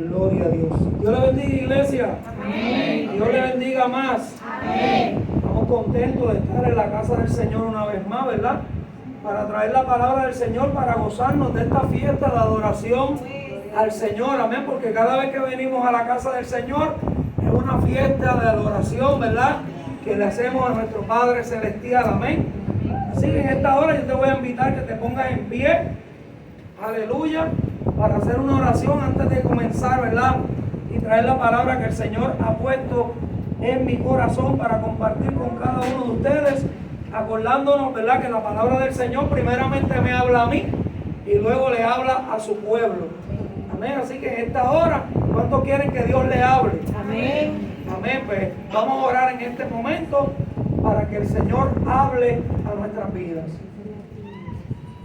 Gloria a Dios. Dios le bendiga, iglesia. Amén. Dios le bendiga más. Amén. Estamos contentos de estar en la casa del Señor una vez más, ¿verdad? Para traer la palabra del Señor, para gozarnos de esta fiesta de adoración al Señor. Amén. Porque cada vez que venimos a la casa del Señor es una fiesta de adoración, ¿verdad? Que le hacemos a nuestro Padre Celestial. Amén. Así que en esta hora yo te voy a invitar que te pongas en pie. Aleluya. Para hacer una oración antes de comenzar, ¿verdad? Y traer la palabra que el Señor ha puesto en mi corazón para compartir con cada uno de ustedes, acordándonos, ¿verdad? Que la palabra del Señor primeramente me habla a mí y luego le habla a su pueblo. Amén. Así que en esta hora, ¿cuántos quieren que Dios le hable? Amén. Amén. Pues vamos a orar en este momento para que el Señor hable a nuestras vidas.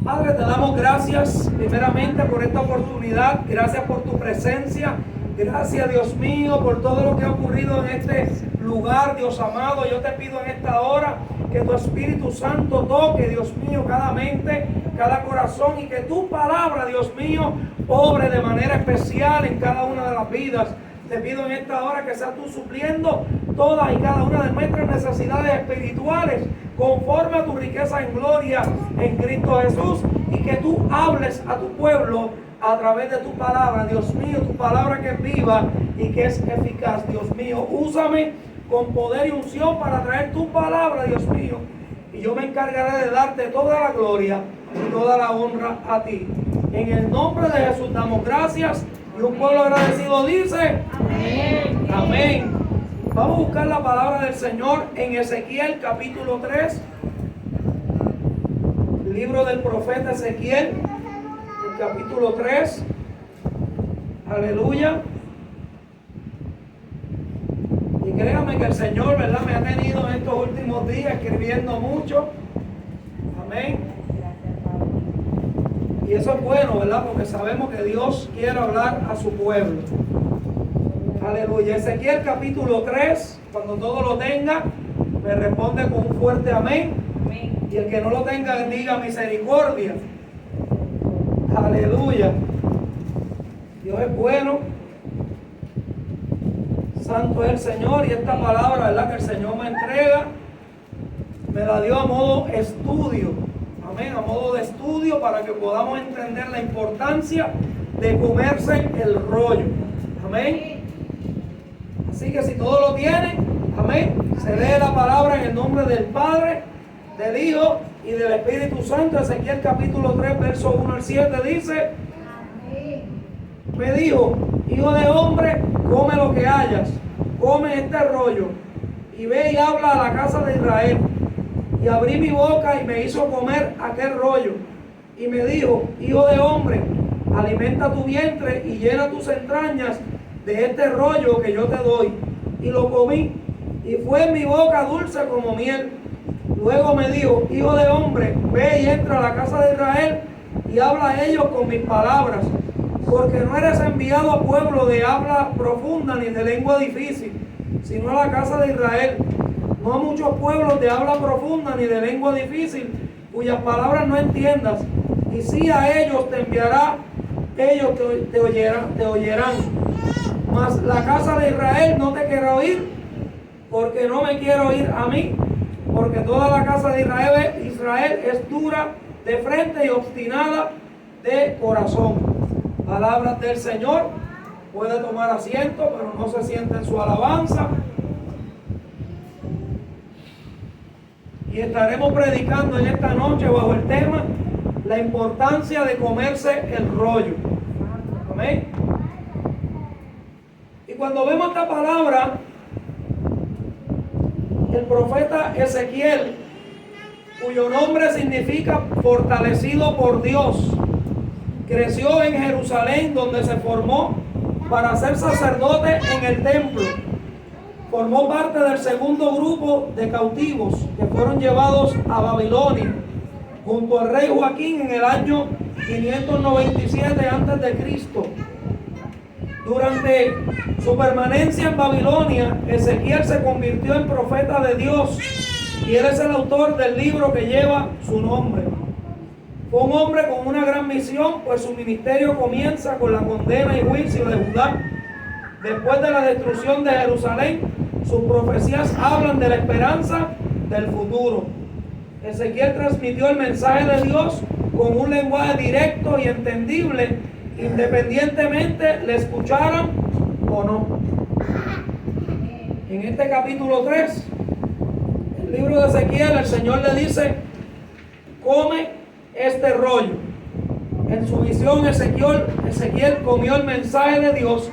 Padre, te damos gracias primeramente por esta oportunidad. Gracias por tu presencia. Gracias, Dios mío, por todo lo que ha ocurrido en este lugar, Dios amado. Yo te pido en esta hora que tu Espíritu Santo toque, Dios mío, cada mente, cada corazón, y que tu palabra, Dios mío, obre de manera especial en cada una de las vidas. Te pido en esta hora que seas tú supliendo todas y cada una de nuestras necesidades espirituales conforme a tu riqueza en gloria en Cristo Jesús, y que tú hables a tu pueblo a través de tu palabra, Dios mío, tu palabra que es viva y que es eficaz. Dios mío, úsame con poder y unción para traer tu palabra, Dios mío, y yo me encargaré de darte toda la gloria y toda la honra a ti. En el nombre de Jesús damos gracias, y un pueblo agradecido dice Amén. amén. Vamos a buscar la palabra del Señor en Ezequiel capítulo 3, libro del profeta Ezequiel, el capítulo 3, aleluya. Y créame que el Señor, ¿verdad?, me ha tenido en estos últimos días escribiendo mucho, amén. Y eso es bueno, ¿verdad?, porque sabemos que Dios quiere hablar a su pueblo. Aleluya. Ezequiel capítulo 3, cuando todo lo tenga, me responde con un fuerte amén. Amén. Y el que no lo tenga, diga misericordia. Aleluya. Dios es bueno. Santo es el Señor. Y esta palabra, ¿verdad?, que el Señor me entrega, me la dio a modo estudio. Amén. A modo de estudio para que podamos entender la importancia de comerse el rollo. Amén. Así que si todos lo tienen, amén, se lee la palabra en el nombre del Padre, del Hijo y del Espíritu Santo. Ezequiel capítulo 3, verso 1 al 7 dice: me dijo, hijo de hombre, come lo que hayas, come este rollo, y ve y habla a la casa de Israel. Y abrí mi boca y me hizo comer aquel rollo. Y me dijo, hijo de hombre, alimenta tu vientre y llena tus entrañas de este rollo que yo te doy. Y lo comí, y fue en mi boca dulce como miel. Luego me dijo, hijo de hombre, ve y entra a la casa de Israel y habla a ellos con mis palabras, porque no eres enviado a pueblo de habla profunda ni de lengua difícil, sino a la casa de Israel, no a muchos pueblos de habla profunda ni de lengua difícil, cuyas palabras no entiendas. Y si a ellos te enviará, ellos te oyerán. Mas la casa de Israel no te quiere oír, porque no me quiere oír a mí, porque toda la casa de Israel es dura de frente y obstinada de corazón. Palabras del Señor. Puede tomar asiento, pero no se siente en su alabanza. Y estaremos predicando en esta noche bajo el tema la importancia de comerse el rollo. Amén. Y cuando vemos esta palabra, el profeta Ezequiel, cuyo nombre significa fortalecido por Dios, creció en Jerusalén, donde se formó para ser sacerdote en el templo. Formó parte del segundo grupo de cautivos que fueron llevados a Babilonia junto al rey Joaquín en el año 597 a.C. Durante su permanencia en Babilonia, Ezequiel se convirtió en profeta de Dios, y él es el autor del libro que lleva su nombre. Fue un hombre con una gran misión, pues su ministerio comienza con la condena y juicio de Judá. Después de la destrucción de Jerusalén, sus profecías hablan de la esperanza del futuro. Ezequiel transmitió el mensaje de Dios con un lenguaje directo y entendible, independientemente le escucharan o no. En este capítulo 3, el libro de Ezequiel, el Señor le dice: come este rollo. En su visión, Ezequiel comió el mensaje de Dios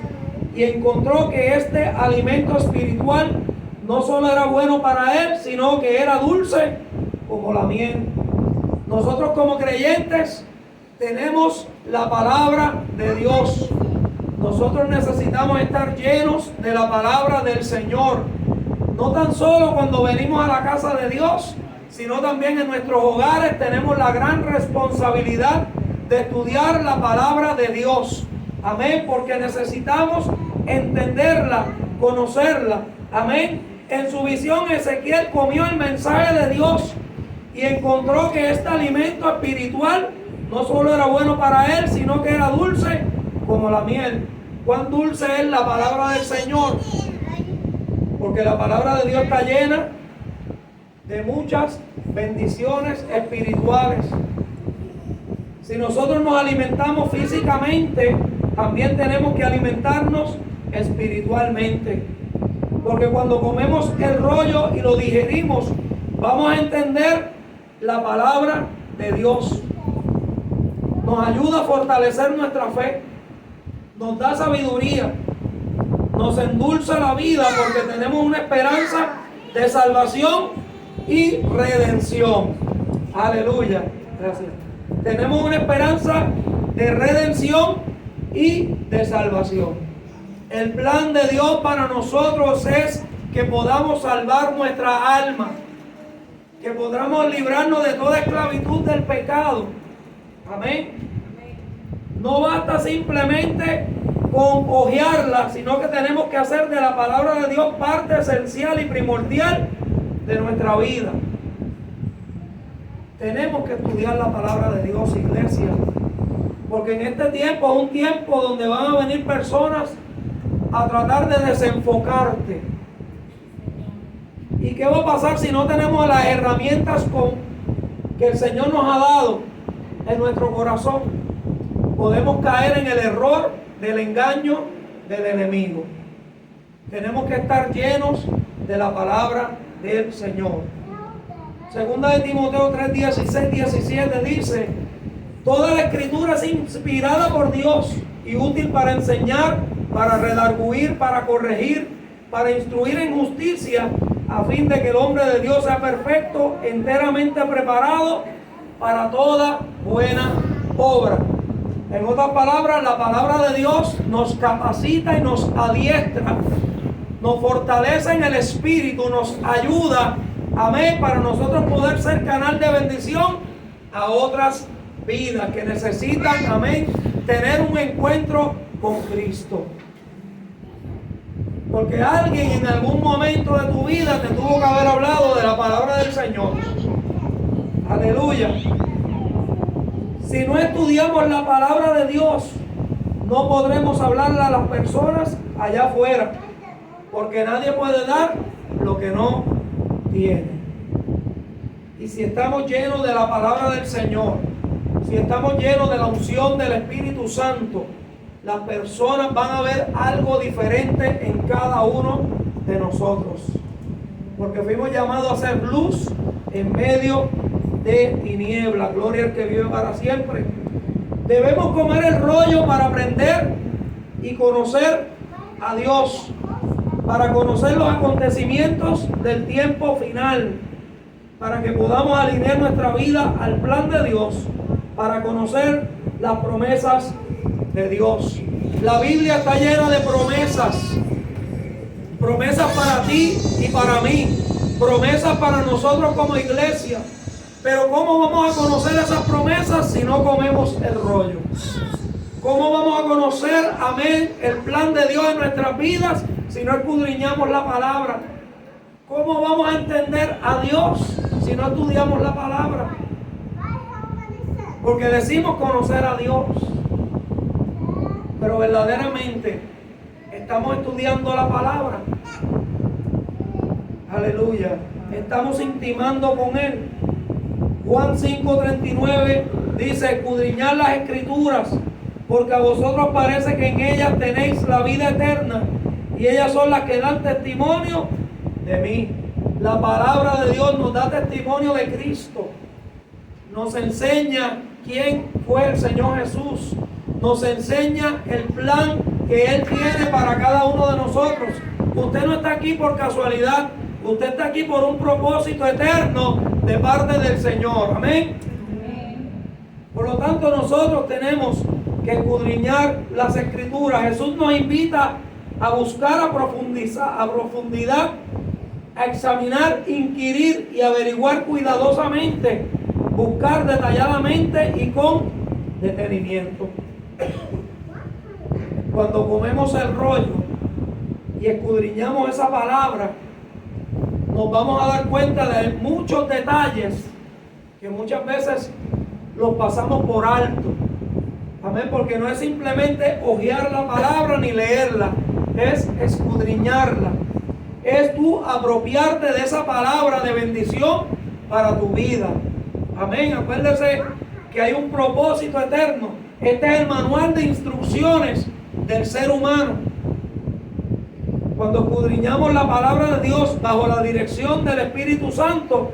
y encontró que este alimento espiritual no solo era bueno para él, sino que era dulce como la miel. Nosotros como creyentes tenemos la palabra de Dios. Nosotros necesitamos estar llenos de la palabra del Señor. No tan solo cuando venimos a la casa de Dios, sino también en nuestros hogares tenemos la gran responsabilidad de estudiar la palabra de Dios. Amén, porque necesitamos entenderla, conocerla. Amén. En su visión, Ezequiel comió el mensaje de Dios y encontró que este alimento espiritual no solo era bueno para él, sino que era dulce como la miel. ¿Cuán dulce es la palabra del Señor? Porque la palabra de Dios está llena de muchas bendiciones espirituales. Si nosotros nos alimentamos físicamente, también tenemos que alimentarnos espiritualmente. Porque cuando comemos el rollo y lo digerimos, vamos a entender la palabra de Dios. Nos ayuda a fortalecer nuestra fe. Nos da sabiduría. Nos endulza la vida porque tenemos una esperanza de salvación y redención. Aleluya. Gracias. Tenemos una esperanza de redención y de salvación. El plan de Dios para nosotros es que podamos salvar nuestra alma, que podamos librarnos de toda esclavitud del pecado. Amén. No basta simplemente con hojearla, sino que tenemos que hacer de la palabra de Dios parte esencial y primordial de nuestra vida. Tenemos que estudiar la palabra de Dios, iglesia, porque en este tiempo es un tiempo donde van a venir personas a tratar de desenfocarte. ¿Y qué va a pasar si no tenemos las herramientas que el Señor nos ha dado en nuestro corazón? Podemos caer en el error del engaño del enemigo. Tenemos que estar llenos de la palabra del Señor. Segunda de Timoteo 3, 16, 17 dice: toda la escritura es inspirada por Dios y útil para enseñar, para redarguir, para corregir, para instruir en justicia, a fin de que el hombre de Dios sea perfecto, enteramente preparado para toda buena obra. En otras palabras, la palabra de Dios nos capacita y nos adiestra, nos fortalece en el espíritu, nos ayuda, amén, para nosotros poder ser canal de bendición a otras vidas que necesitan, amén, tener un encuentro con Cristo. Porque alguien en algún momento de tu vida te tuvo que haber hablado de la palabra del Señor. Aleluya. Si no estudiamos la palabra de Dios, no podremos hablarle a las personas allá afuera, porque nadie puede dar lo que no tiene. Y si estamos llenos de la palabra del Señor, si estamos llenos de la unción del Espíritu Santo, las personas van a ver algo diferente en cada uno de nosotros, porque fuimos llamados a ser luz en medio de tinieblas. Gloria al que vive para siempre. Debemos comer el rollo para aprender y conocer a Dios, para conocer los acontecimientos del tiempo final, para que podamos alinear nuestra vida al plan de Dios, para conocer las promesas de Dios. La Biblia está llena de promesas, promesas para ti y para mí, promesas para nosotros como iglesia. Pero ¿cómo vamos a conocer esas promesas si no comemos el rollo? ¿Cómo vamos a conocer, amén, el plan de Dios en nuestras vidas si no escudriñamos la palabra? ¿Cómo vamos a entender a Dios si no estudiamos la palabra? Porque decimos conocer a Dios, pero verdaderamente estamos estudiando la palabra. Aleluya. Estamos intimando con Él. Juan 5:39 dice: escudriñad las escrituras, porque a vosotros parece que en ellas tenéis la vida eterna, y ellas son las que dan testimonio de mí. La palabra de Dios nos da testimonio de Cristo. Nos enseña quién fue el Señor Jesús. Nos enseña el plan que Él tiene para cada uno de nosotros. Usted no está aquí por casualidad. Usted está aquí por un propósito eterno de parte del Señor. Amén. Por lo tanto, nosotros tenemos que escudriñar las Escrituras. Jesús nos invita a buscar a profundidad, a examinar, inquirir y averiguar cuidadosamente, buscar detalladamente y con detenimiento. Cuando comemos el rollo y escudriñamos esa palabra, nos vamos a dar cuenta de muchos detalles que muchas veces los pasamos por alto. Amén, porque no es simplemente hojear la palabra ni leerla, es escudriñarla. Es tú apropiarte de esa palabra de bendición para tu vida. Amén, acuérdese que hay un propósito eterno. Este es el manual de instrucciones del ser humano. Cuando escudriñamos la palabra de Dios bajo la dirección del Espíritu Santo,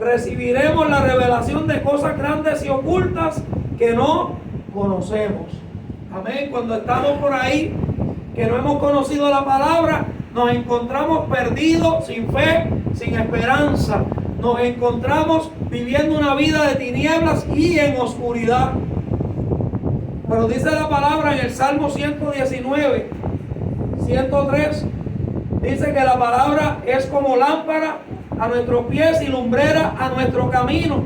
recibiremos la revelación de cosas grandes y ocultas que no conocemos. Amén. Cuando estamos por ahí, que no hemos conocido la palabra, nos encontramos perdidos, sin fe, sin esperanza. Nos encontramos viviendo una vida de tinieblas y en oscuridad. Pero dice la palabra en el Salmo 119, 103, dice que la palabra es como lámpara a nuestros pies y lumbrera a nuestro camino.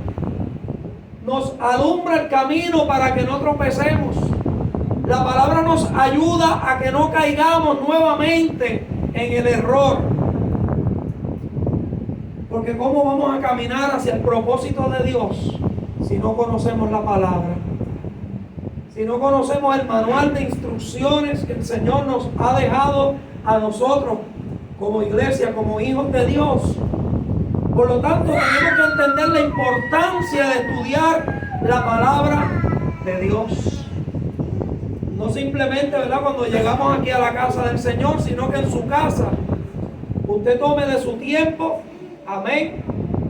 Nos alumbra el camino para que no tropecemos. La palabra nos ayuda a que no caigamos nuevamente en el error. Porque ¿cómo vamos a caminar hacia el propósito de Dios si no conocemos la palabra? Si no conocemos el manual de instrucciones que el Señor nos ha dejado a nosotros como iglesia, como hijos de Dios. Por lo tanto, tenemos que entender la importancia de estudiar la palabra de Dios. No simplemente, ¿verdad?, cuando llegamos aquí a la casa del Señor, sino que en su casa usted tome de su tiempo, amén,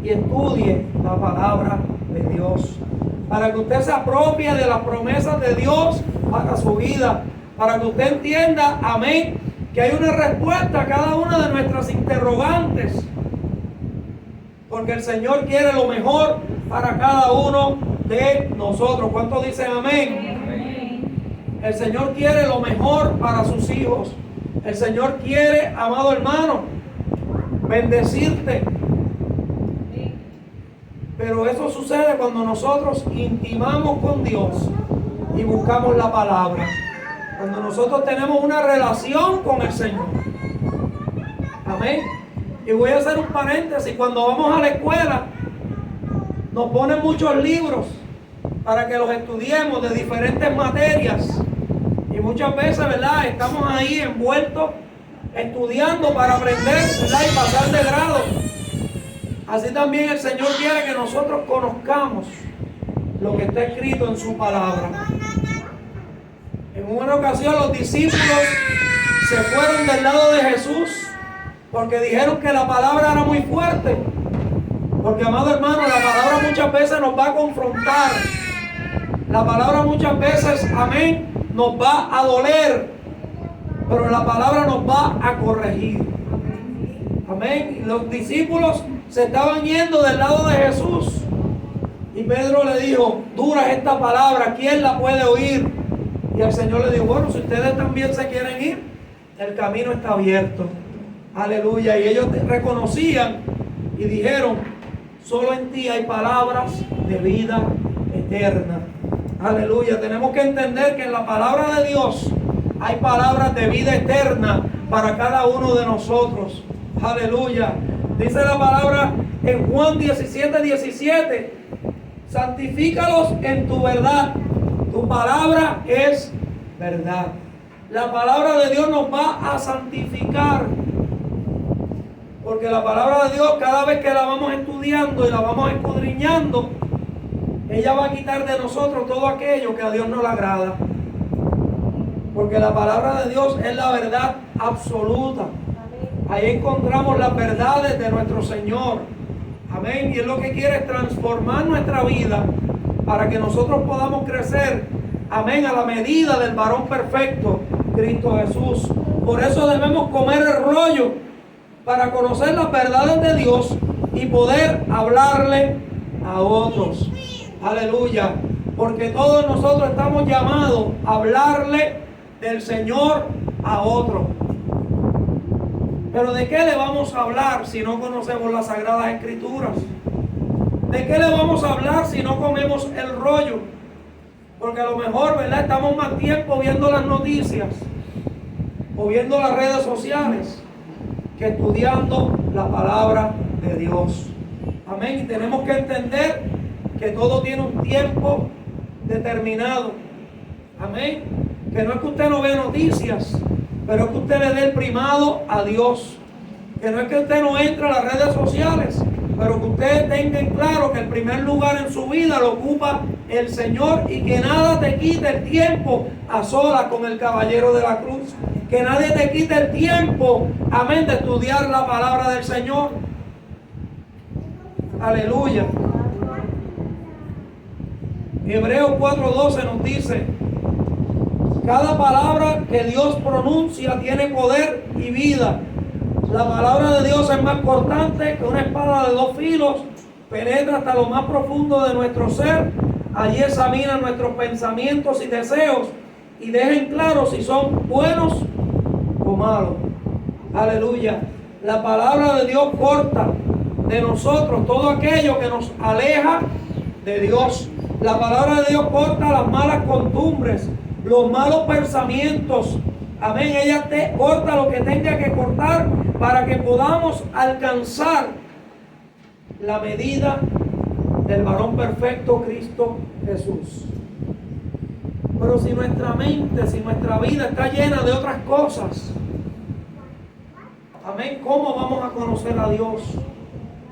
y estudie la palabra de Dios, para que usted se apropie de las promesas de Dios para su vida, para que usted entienda, amén, que hay una respuesta a cada una de nuestras interrogantes, porque el Señor quiere lo mejor para cada uno de nosotros. ¿Cuántos dicen amén? Amén. El Señor quiere lo mejor para sus hijos. El Señor quiere, amado hermano, bendecirte. Pero eso sucede cuando nosotros intimamos con Dios y buscamos la palabra. Cuando nosotros tenemos una relación con el Señor. Amén. Y voy a hacer un paréntesis. Cuando vamos a la escuela, nos ponen muchos libros para que los estudiemos de diferentes materias. Y muchas veces, ¿verdad?, estamos ahí envueltos estudiando para aprender, ¿verdad?, y pasar de grado. Así también el Señor quiere que nosotros conozcamos lo que está escrito en su palabra. En una ocasión los discípulos se fueron del lado de Jesús porque dijeron que la palabra era muy fuerte. Porque, amado hermano, la palabra muchas veces nos va a confrontar. La palabra muchas veces, amén, nos va a doler. Pero la palabra nos va a corregir. Amén. Y los discípulos se estaban yendo del lado de Jesús. Y Pedro le dijo: dura es esta palabra, ¿quién la puede oír? Y el Señor le dijo: bueno, si ustedes también se quieren ir, el camino está abierto. Aleluya. Y ellos reconocían y dijeron: solo en ti hay palabras de vida eterna. Aleluya. Tenemos que entender que en la palabra de Dios hay palabras de vida eterna para cada uno de nosotros. Aleluya. Dice la palabra en Juan 17:17 Santifícalos en tu verdad. Tu palabra es verdad. La palabra de Dios nos va a santificar. Porque la palabra de Dios, cada vez que la vamos estudiando y la vamos escudriñando, ella va a quitar de nosotros todo aquello que a Dios no le agrada. Porque la palabra de Dios es la verdad absoluta. Ahí encontramos las verdades de nuestro Señor. Amén. Y Él lo que quiere es transformar nuestra vida para que nosotros podamos crecer. Amén. A la medida del varón perfecto, Cristo Jesús. Por eso debemos comer el rollo, para conocer las verdades de Dios y poder hablarle a otros. Aleluya. Porque todos nosotros estamos llamados a hablarle del Señor a otros. Pero ¿de qué le vamos a hablar si no conocemos las Sagradas Escrituras? ¿De qué le vamos a hablar si no comemos el rollo? Porque a lo mejor, ¿verdad?, estamos más tiempo viendo las noticias o viendo las redes sociales que estudiando la palabra de Dios. Amén. Y tenemos que entender que todo tiene un tiempo determinado. Amén. Que no es que usted no ve noticias, pero es que usted le dé el primado a Dios. Que no es que usted no entre a las redes sociales, pero que usted tenga en claro que el primer lugar en su vida lo ocupa el Señor, y que nada te quite el tiempo a solas con el caballero de la cruz. Que nadie te quite el tiempo, amén, de estudiar la palabra del Señor. Aleluya. Hebreos 4:12 nos dice: cada palabra que Dios pronuncia tiene poder y vida. La palabra de Dios es más cortante que una espada de dos filos, penetra hasta lo más profundo de nuestro ser. Allí examina nuestros pensamientos y deseos y deja en claro si son buenos o malos. Aleluya. La palabra de Dios corta de nosotros todo aquello que nos aleja de Dios. La palabra de Dios corta las malas costumbres, los malos pensamientos. Amén. Ella te corta lo que tenga que cortar para que podamos alcanzar la medida del varón perfecto, Cristo Jesús. Pero si nuestra mente, si nuestra vida está llena de otras cosas, amén, ¿cómo vamos a conocer a Dios?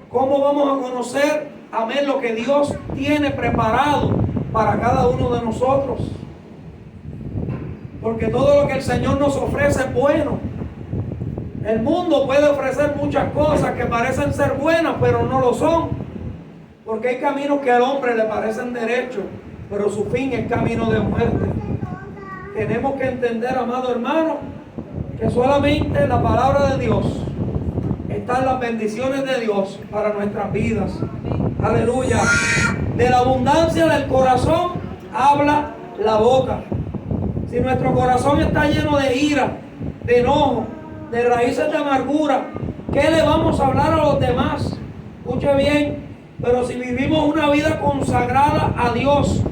¿Cómo vamos a conocer, amén, lo que Dios tiene preparado para cada uno de nosotros? Porque todo lo que el Señor nos ofrece es bueno. El mundo puede ofrecer muchas cosas que parecen ser buenas, pero no lo son. Porque hay caminos que al hombre le parecen derechos, pero su fin es camino de muerte. Tenemos que entender, amado hermano, que solamente la palabra de Dios están las bendiciones de Dios para nuestras vidas. Aleluya. De la abundancia del corazón habla la boca. Si nuestro corazón está lleno de ira, de enojo, de raíces de amargura, ¿qué le vamos a hablar a los demás? Escuche bien, pero si vivimos una vida consagrada a Dios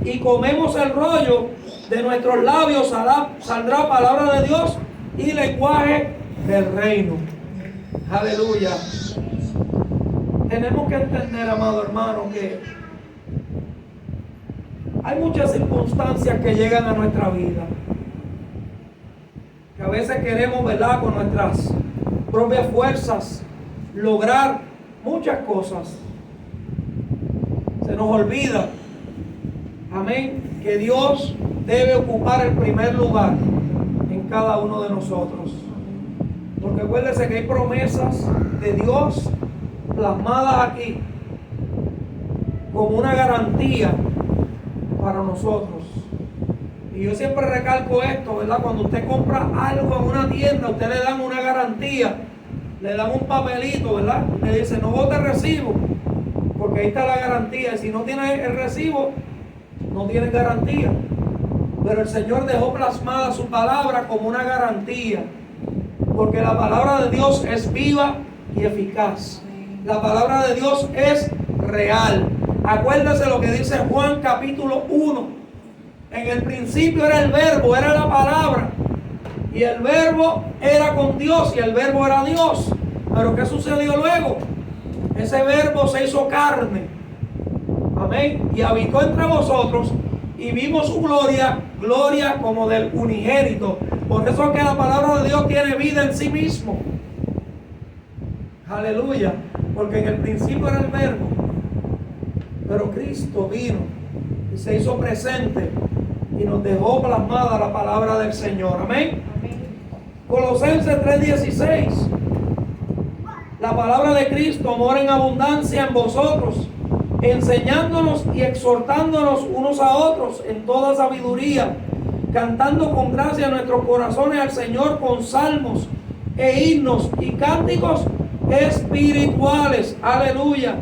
y comemos el rollo, de nuestros labios saldrá palabra de Dios y lenguaje del reino. Aleluya. Tenemos que entender, amado hermano, que hay muchas circunstancias que llegan a nuestra vida, que a veces queremos, ¿verdad?, con nuestras propias fuerzas lograr muchas cosas. Se nos olvida, amén, que Dios debe ocupar el primer lugar en cada uno de nosotros. Porque acuérdense que hay promesas de Dios plasmadas aquí como una garantía para nosotros. Y yo siempre recalco esto, ¿verdad? Cuando usted compra algo en una tienda, usted le dan una garantía, le dan un papelito, ¿verdad? Le dice: no bote recibo, porque ahí está la garantía. Y si no tiene el recibo, no tiene garantía. Pero el Señor dejó plasmada su palabra como una garantía, porque la palabra de Dios es viva y eficaz. La palabra de Dios es real. Acuérdese lo que dice Juan capítulo 1. En el principio era el verbo, era la palabra. Y el verbo era con Dios y el verbo era Dios. Pero ¿qué sucedió luego? Ese verbo se hizo carne. Amén. Y habitó entre vosotros y vimos su gloria, gloria como del unigénito. Por eso es que la palabra de Dios tiene vida en sí mismo. Aleluya. Porque en el principio era el verbo. Pero Cristo vino y se hizo presente y nos dejó plasmada la palabra del Señor. Amén. Colosenses 3:16. La palabra de Cristo mora en abundancia en vosotros, enseñándonos y exhortándonos unos a otros en toda sabiduría, cantando con gracia nuestros corazones al Señor con salmos e himnos y cánticos espirituales. Aleluya.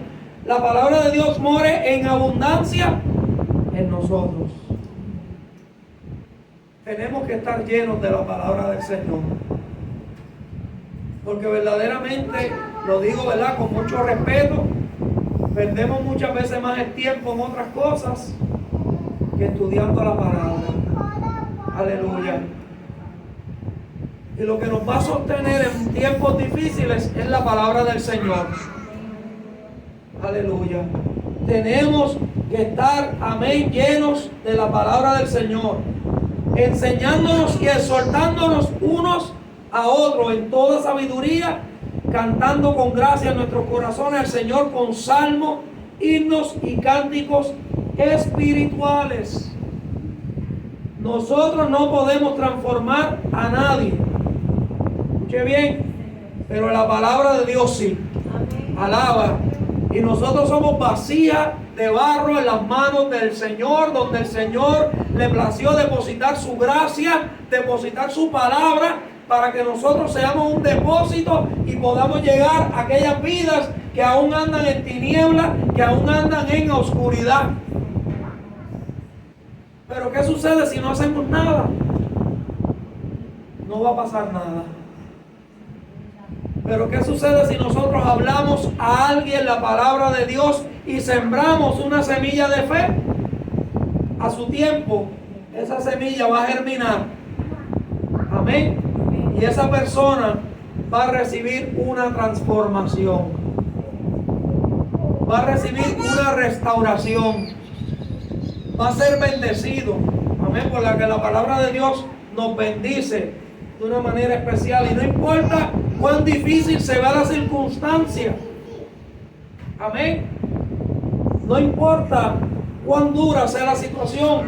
La palabra de Dios more en abundancia en nosotros. Tenemos que estar llenos de la palabra del Señor. Porque verdaderamente, lo digo, ¿verdad?, con mucho respeto, perdemos muchas veces más el tiempo en otras cosas que estudiando la palabra. Aleluya. Y lo que nos va a sostener en tiempos difíciles es la palabra del Señor. Aleluya. Tenemos que estar, amén, llenos de la palabra del Señor, enseñándonos y exhortándonos unos a otros en toda sabiduría, cantando con gracia en nuestros corazones al Señor con salmos, himnos y cánticos espirituales. Nosotros no podemos transformar a nadie. Escuche bien, pero la palabra de Dios sí. Alaba. Y nosotros somos vasijas de barro en las manos del Señor, donde el Señor le plació depositar su gracia, depositar su palabra, para que nosotros seamos un depósito y podamos llegar a aquellas vidas que aún andan en tinieblas, que aún andan en oscuridad. Pero ¿qué sucede si no hacemos nada? No va a pasar nada. Pero ¿qué sucede si nosotros hablamos a alguien la palabra de Dios y sembramos una semilla de fe? A su tiempo, esa semilla va a germinar. Amén. Y esa persona va a recibir una transformación. Va a recibir una restauración. Va a ser bendecido. Amén. Por la que la palabra de Dios nos bendice de una manera especial. Y no importa cuán difícil se vea la circunstancia. Amén. No importa cuán dura sea la situación.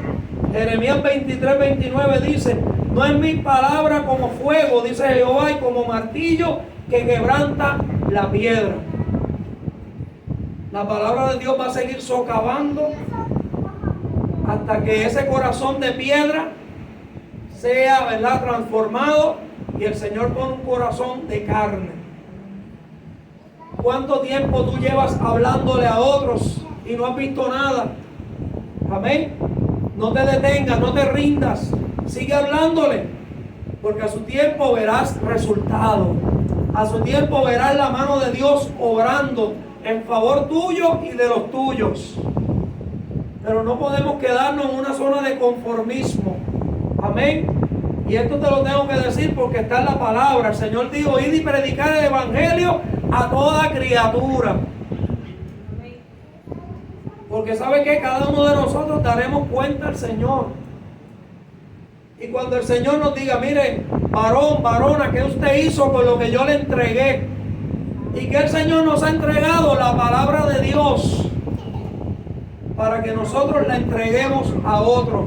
Jeremías 23:29 dice: no es mi palabra como fuego, dice Jehová, y como martillo que quebranta la piedra. La palabra de Dios va a seguir socavando hasta que ese corazón de piedra sea, ¿verdad?, transformado y el Señor pone un corazón de carne. ¿Cuánto tiempo tú llevas hablándole a otros y no has visto nada? Amén. No te detengas, no te rindas. Sigue hablándole, porque a su tiempo verás resultado. A su tiempo verás la mano de Dios obrando en favor tuyo y de los tuyos. Pero no podemos quedarnos en una zona de conformismo. Amén. Y esto te lo tengo que decir porque está en la palabra. El Señor dijo: id y predicar el evangelio a toda criatura. Porque sabe que cada uno de nosotros daremos cuenta al Señor. Y cuando el Señor nos diga: mire, varón, varona, ¿qué usted hizo con lo que yo le entregué? Y que el Señor nos ha entregado la palabra de Dios para que nosotros la entreguemos a otros.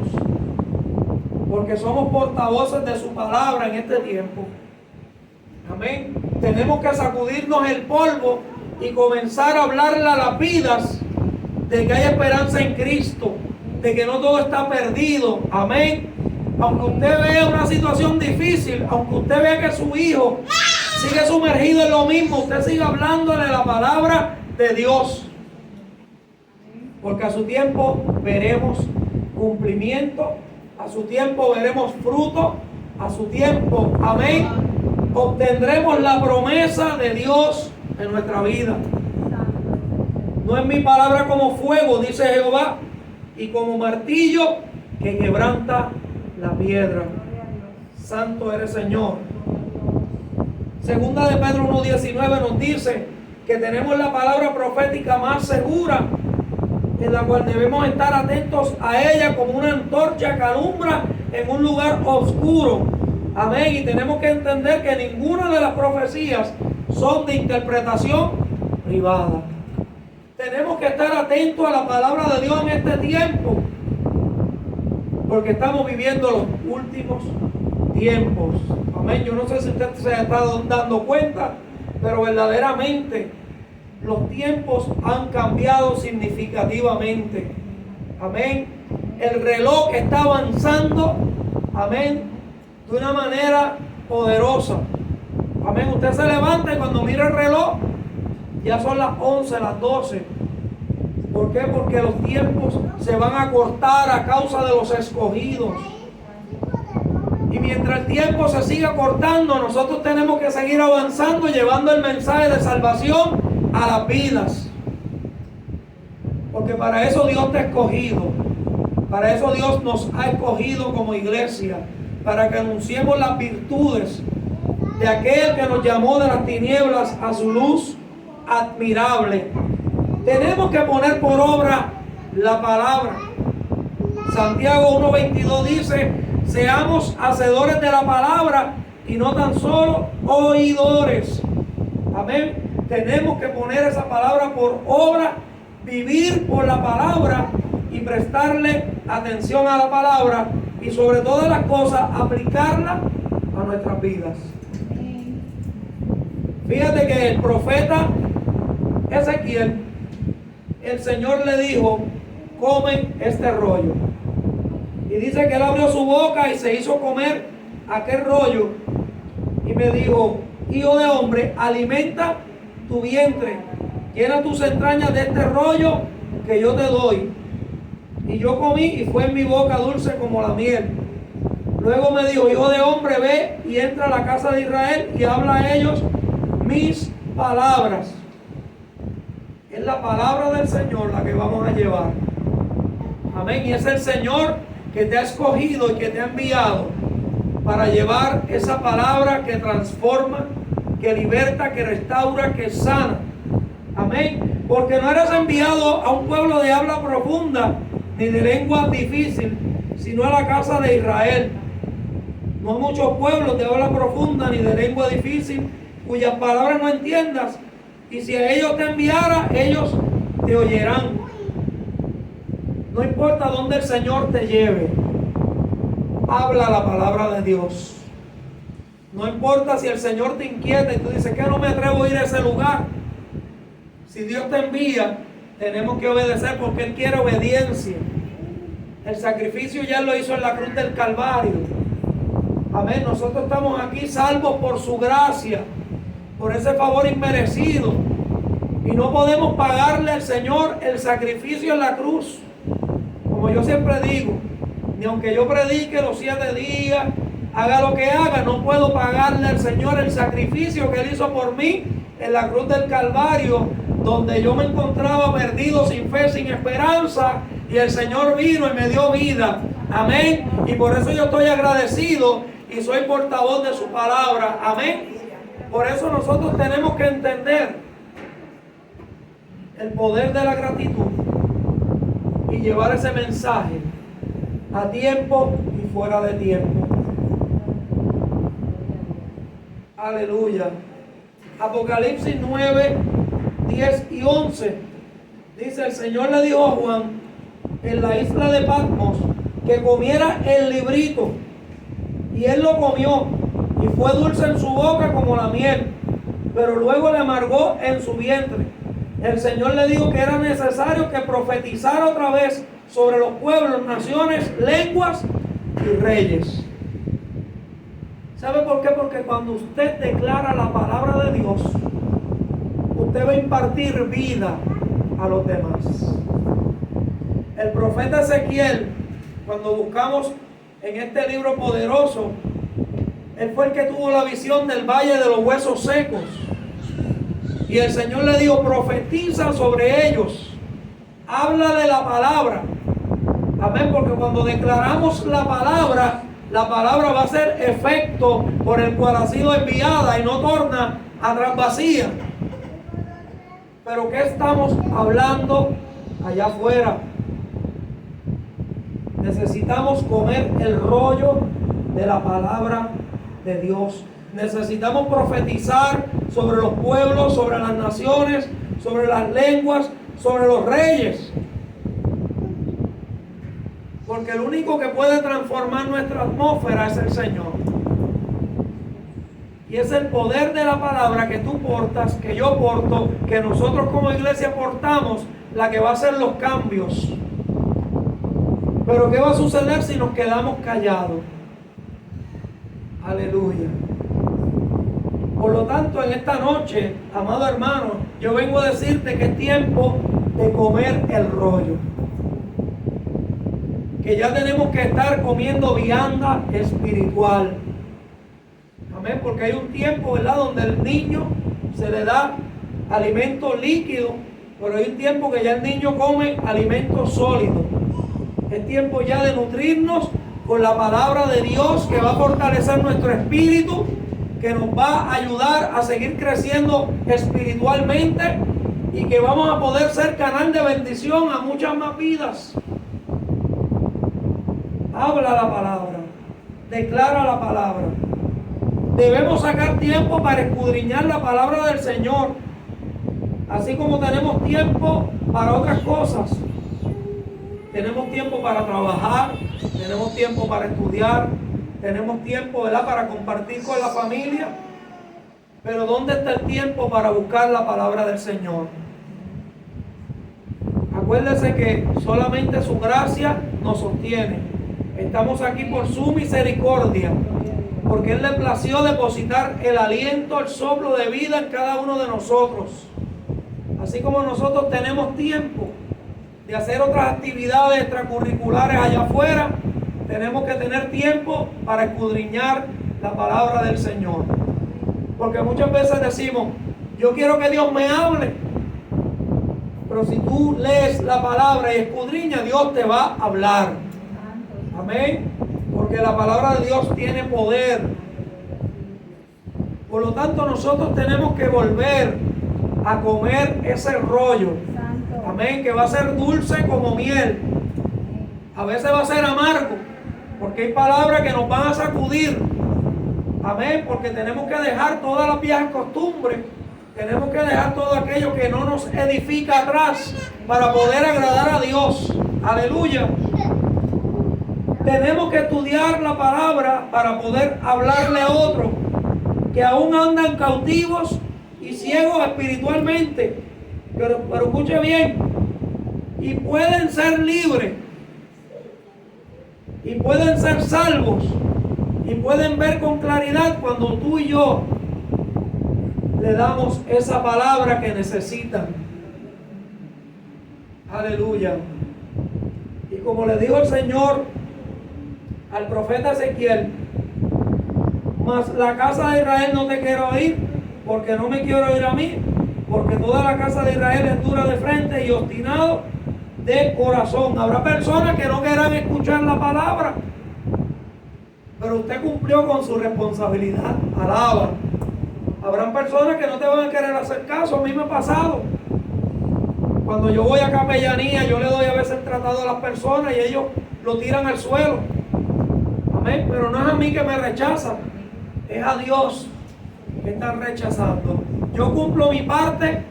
Porque somos portavoces de su palabra en este tiempo. Amén. Tenemos que sacudirnos el polvo y comenzar a hablarle a las vidas de que hay esperanza en Cristo, de que no todo está perdido. Amén. Aunque usted vea una situación difícil, aunque usted vea que su hijo sigue sumergido en lo mismo, usted sigue hablándole la palabra de Dios. Porque a su tiempo veremos cumplimiento, a su tiempo veremos fruto, a su tiempo, amén, obtendremos la promesa de Dios en nuestra vida. No es mi palabra como fuego, dice Jehová, y como martillo que quebranta la piedra. Santo eres, Señor. Segunda de Pedro 1:19 nos dice que tenemos la palabra profética más segura, en la cual debemos estar atentos a ella como una antorcha que alumbra en un lugar oscuro. Amén. Y tenemos que entender que ninguna de las profecías son de interpretación privada. Tenemos que estar atentos a la palabra de Dios en este tiempo, porque estamos viviendo los últimos tiempos. Amén. Yo no sé si usted se está dando cuenta, pero verdaderamente los tiempos han cambiado significativamente. Amén. El reloj está avanzando. Amén. De una manera poderosa. Amén. Usted se levanta y cuando mira el reloj, ya son las 11, las 12. ¿Por qué? Porque los tiempos se van a cortar a causa de los escogidos. Y mientras el tiempo se siga cortando, nosotros tenemos que seguir avanzando, llevando el mensaje de salvación a las vidas. Porque para eso Dios te ha escogido. Para eso Dios nos ha escogido como iglesia. Para que anunciemos las virtudes de aquel que nos llamó de las tinieblas a su luz admirable. Tenemos que poner por obra la palabra. Santiago 1:22 dice: seamos hacedores de la palabra y no tan solo oidores. Amén. Tenemos que poner esa palabra por obra, vivir por la palabra y prestarle atención a la palabra, y sobre todas las cosas aplicarla a nuestras vidas. Fíjate que el profeta Ezequiel, el Señor le dijo: come este rollo. Y dice que él abrió su boca y se hizo comer aquel rollo. Y me dijo: hijo de hombre, alimenta tu vientre, llena tus entrañas de este rollo que yo te doy. Y yo comí y fue en mi boca dulce como la miel. Luego me dijo: hijo de hombre, ve y entra a la casa de Israel y habla a ellos mis palabras. Es la palabra del Señor la que vamos a llevar. Amén. Y es el Señor que te ha escogido y que te ha enviado para llevar esa palabra que transforma, que liberta, que restaura, que sana. Amén. Porque no eres enviado a un pueblo de habla profunda ni de lengua difícil, sino a la casa de Israel. No hay muchos pueblos de habla profunda ni de lengua difícil cuyas palabras no entiendas, y si a ellos te enviara, ellos te oirán. No importa dónde el Señor te lleve, habla la palabra de Dios. No importa si el Señor te inquieta y tú dices que no me atrevo a ir a ese lugar. Si Dios te envía, tenemos que obedecer, porque Él quiere obediencia. El sacrificio ya lo hizo en la cruz del Calvario. Amén. Nosotros estamos aquí salvos por su gracia, por ese favor inmerecido. Y no podemos pagarle al Señor el sacrificio en la cruz. Como yo siempre digo, ni aunque yo predique los 7 días, haga lo que haga, no puedo pagarle al Señor el sacrificio que Él hizo por mí en la cruz del Calvario, donde yo me encontraba perdido, sin fe, sin esperanza, y el Señor vino y me dio vida. Amén. Y por eso yo estoy agradecido y soy portavoz de su palabra. Amén. Por eso nosotros tenemos que entender el poder de la gratitud y llevar ese mensaje a tiempo y fuera de tiempo. Aleluya. Apocalipsis 9, 10 y 11 dice: el Señor le dijo a Juan en la isla de Patmos que comiera el librito, y él lo comió y fue dulce en su boca como la miel, pero luego le amargó en su vientre. El Señor le dijo que era necesario que profetizara otra vez sobre los pueblos, naciones, lenguas y reyes. ¿Sabe por qué? Porque cuando usted declara la palabra de Dios, usted va a impartir vida a los demás. El profeta Ezequiel, cuando buscamos en este libro poderoso, él fue el que tuvo la visión del valle de los huesos secos. Y el Señor le dijo: profetiza sobre ellos, habla de la palabra. Amén, porque cuando declaramos la palabra va a hacer efecto por el cual ha sido enviada y no torna atrás vacía. Pero ¿qué estamos hablando allá afuera. Necesitamos comer el rollo de la palabra de Dios. Necesitamos profetizar sobre los pueblos, sobre las naciones, sobre las lenguas, sobre los reyes. Porque el único que puede transformar nuestra atmósfera es el Señor. Y es el poder de la palabra que tú portas, que yo porto, que nosotros como iglesia portamos, la que va a hacer los cambios. Pero ¿qué va a suceder si nos quedamos callados? Aleluya. Por lo tanto, en esta noche, amado hermano, yo vengo a decirte que es tiempo de comer el rollo. Que ya tenemos que estar comiendo vianda espiritual. Amén, porque hay un tiempo, ¿verdad?, donde el niño se le da alimento líquido, pero hay un tiempo que ya el niño come alimento sólido. Es tiempo ya de nutrirnos con la palabra de Dios, que va a fortalecer nuestro espíritu, que nos va a ayudar a seguir creciendo espiritualmente y que vamos a poder ser canal de bendición a muchas más vidas. Habla la palabra, declara la palabra. Debemos sacar tiempo para escudriñar la palabra del Señor, así como tenemos tiempo para otras cosas. Tenemos tiempo para trabajar, tenemos tiempo para estudiar, tenemos tiempo, ¿verdad?, para compartir con la familia. Pero ¿dónde está el tiempo para buscar la palabra del Señor? Acuérdese que solamente su gracia nos sostiene. Estamos aquí por su misericordia, porque Él le plació depositar el aliento, el soplo de vida en cada uno de nosotros. Así como nosotros tenemos tiempo de hacer otras actividades extracurriculares allá afuera, tenemos que tener tiempo para escudriñar la palabra del Señor. Porque muchas veces decimos, yo quiero que Dios me hable. Pero si tú lees la palabra y escudriñas, Dios te va a hablar. Amén. Porque la palabra de Dios tiene poder. Por lo tanto, nosotros tenemos que volver a comer ese rollo. Amén. Que va a ser dulce como miel. A veces va a ser amargo, porque hay palabras que nos van a sacudir. Amén. Porque tenemos que dejar todas las viejas costumbres. Tenemos que dejar todo aquello que no nos edifica atrás para poder agradar a Dios. Aleluya. Tenemos que estudiar la palabra para poder hablarle a otros que aún andan cautivos y ciegos espiritualmente. Pero escuche bien, y pueden ser libres, y pueden ser salvos, y pueden ver con claridad cuando tú y yo le damos esa palabra que necesitan. Aleluya. Y como le dijo el Señor al profeta Ezequiel, mas la casa de Israel no te quiero oír, porque no me quiero oír a mí, porque toda la casa de Israel es dura de frente y obstinado de corazón. Habrá personas que no querrán escuchar la palabra, pero usted cumplió con su responsabilidad. Alaba. Habrán personas que no te van a querer hacer caso. A mí me ha pasado. Cuando yo voy a capellanía, yo le doy a veces el tratado a las personas y ellos lo tiran al suelo. Amén. Pero no es a mí que me rechazan, es a Dios que están rechazando. Yo cumplo mi parte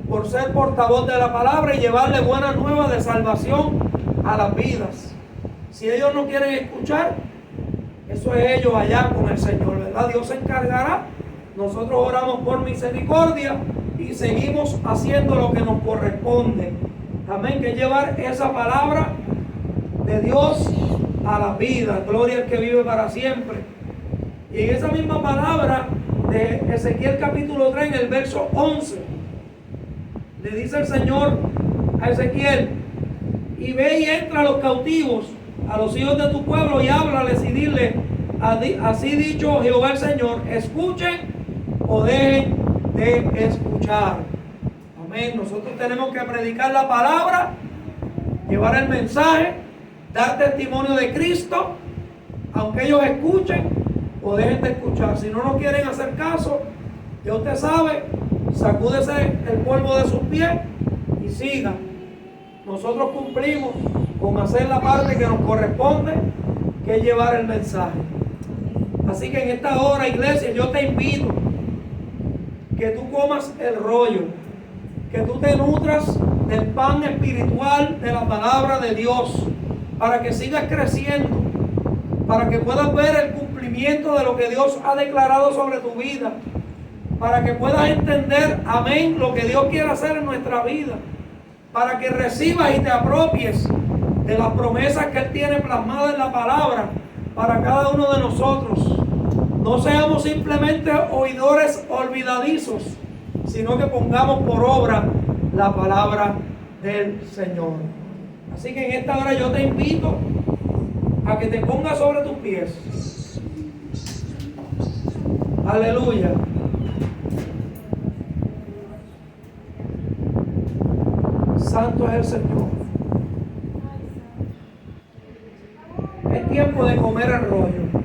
por ser portavoz de la palabra y llevarle buenas nuevas de salvación a las vidas. Si ellos no quieren escuchar, eso es ellos allá con el Señor, ¿verdad? Dios se encargará. Nosotros oramos por misericordia y seguimos haciendo lo que nos corresponde. Amén, que llevar esa palabra de Dios a la vida. Gloria al que vive para siempre. Y en esa misma palabra de Ezequiel capítulo 3, en el verso 11, le dice el Señor a Ezequiel: y ve y entra a los cautivos, a los hijos de tu pueblo, y háblales y dile, así dicho Jehová el Señor, escuchen o dejen de escuchar. Amén. Nosotros tenemos que predicar la palabra, llevar el mensaje, dar testimonio de Cristo, aunque ellos escuchen o dejen de escuchar. Si no nos quieren hacer caso, ya usted sabe, sacúdese el polvo de sus pies y siga. nosotros cumplimos con hacer la parte que nos corresponde, que es llevar el mensaje. Así que en esta hora, iglesia, yo te invito que tú comas el rollo, que tú te nutras del pan espiritual de la palabra de Dios, para que sigas creciendo, para que puedas ver el cumplimiento de lo que Dios ha declarado sobre tu vida, para que puedas entender, amén, lo que Dios quiere hacer en nuestra vida, para que recibas y te apropies de las promesas que Él tiene plasmadas en la palabra para cada uno de nosotros. No seamos simplemente oidores olvidadizos, sino que pongamos por obra la palabra del Señor. Así que en esta hora yo te invito a que te pongas sobre tus pies. Aleluya. Santo es el Señor. Es tiempo de comer el rollo.